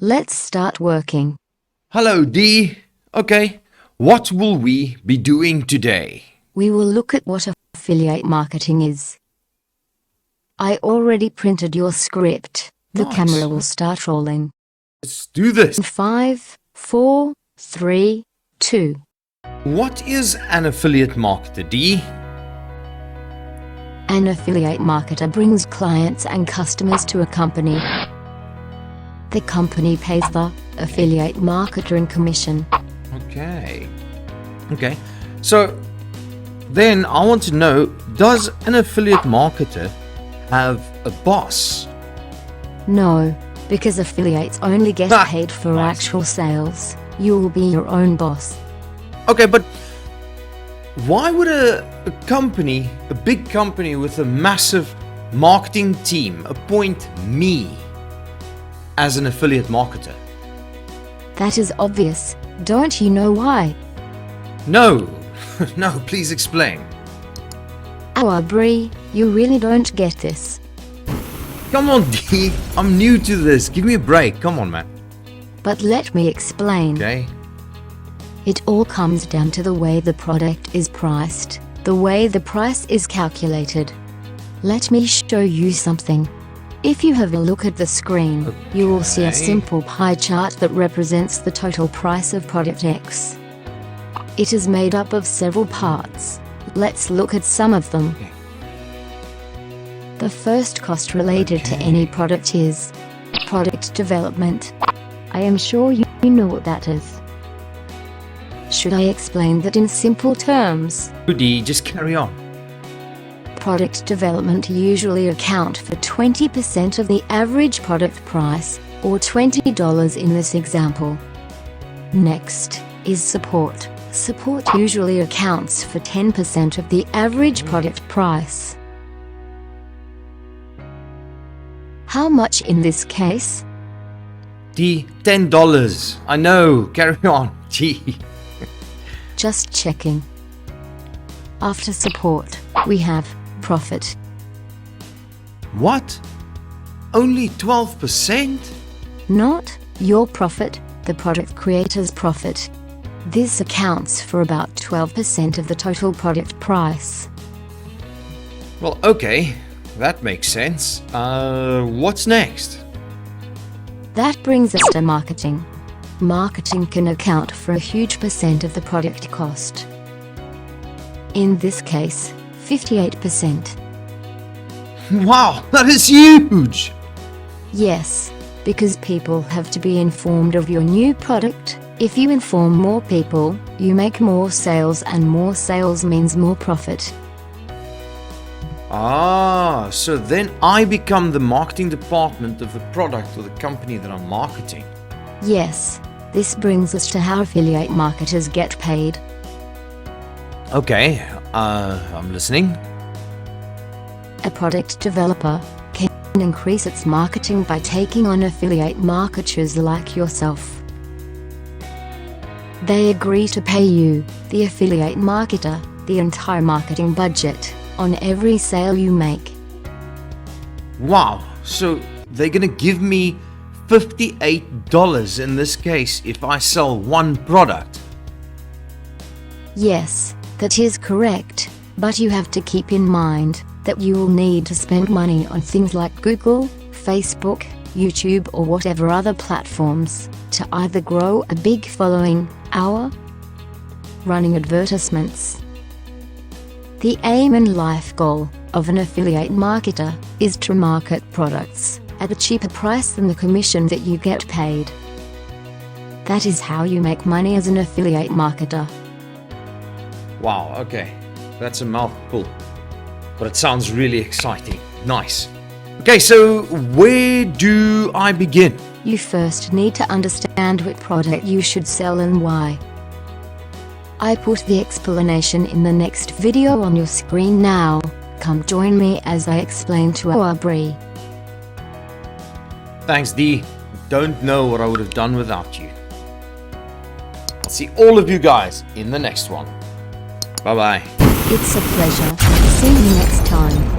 Let's start working. Hello, Dee. Okay, what will we be doing today? We will look at what affiliate marketing is. I already printed your script. The Nice. camera will start rolling. Let's do this. 5, 4, 3, 2. What is an affiliate marketer, Dee? An affiliate marketer brings clients and customers to a company. The company pays the affiliate marketer in commission. Okay. So, then I want to know, does an affiliate marketer have a boss? No, because affiliates only get paid for Nice. actual sales. You will be your own boss. Okay, but why would a company, a big company with a massive marketing team, appoint me as an affiliate marketer? That is obvious. Don't you know why? No, no, please explain. Oh, Brie, you really don't get this. Come on, Dee, I'm new to this. Give me a break. Come on, man. But let me explain. Okay. It all comes down to the way the product is priced, the way the price is calculated. Let me show you something. If you have a look at the screen, you will see a Okay. simple pie chart that represents the total price of product X. It is made up of several parts. Let's look at some of them. Okay. The first cost related to Okay. any product is product development. I am sure you know what that is. Should I explain that in simple terms? Dee, just carry on. Product development usually account for 20% of the average product price, or $20 in this example. Next is support. Support usually accounts for 10% of the average product price. How much in this case? Dee, $10. I know. Carry on. Gee. Just checking. After support, we have profit. What? Only 12%? Not your profit, the product creator's profit. This accounts for about 12% of the total product price. Well, okay. That makes sense. What's next? That brings us to marketing. Marketing can account for a huge percent of the product cost. In this case, 58%. Wow, that is huge! Yes, because people have to be informed of your new product. If you inform more people, you make more sales, and more sales means more profit. Ah, so then I become the marketing department of the product or the company that I'm marketing. Yes, this brings us to how affiliate marketers get paid. Okay, I'm listening. A product developer can increase its marketing by taking on affiliate marketers like yourself. They agree to pay you, the affiliate marketer, the entire marketing budget on every sale you make. Wow, so they're gonna give me $58 in this case if I sell one product. Yes, that is correct, but you have to keep in mind that you will need to spend money on things like Google, Facebook, YouTube, or whatever other platforms to either grow a big following, or running advertisements. The aim and life goal of an affiliate marketer is to market products at a cheaper price than the commission that you get paid. That is how you make money as an affiliate marketer. Wow, okay. That's a mouthful. But it sounds really exciting. Nice. Okay, so where do I begin? You first need to understand what product you should sell and why. I put the explanation in the next video on your screen now. Come join me as I explain to Brie. Thanks, Dee. Don't know what I would have done without you. I'll see all of you guys in the next one. Bye-bye. It's a pleasure. See you next time.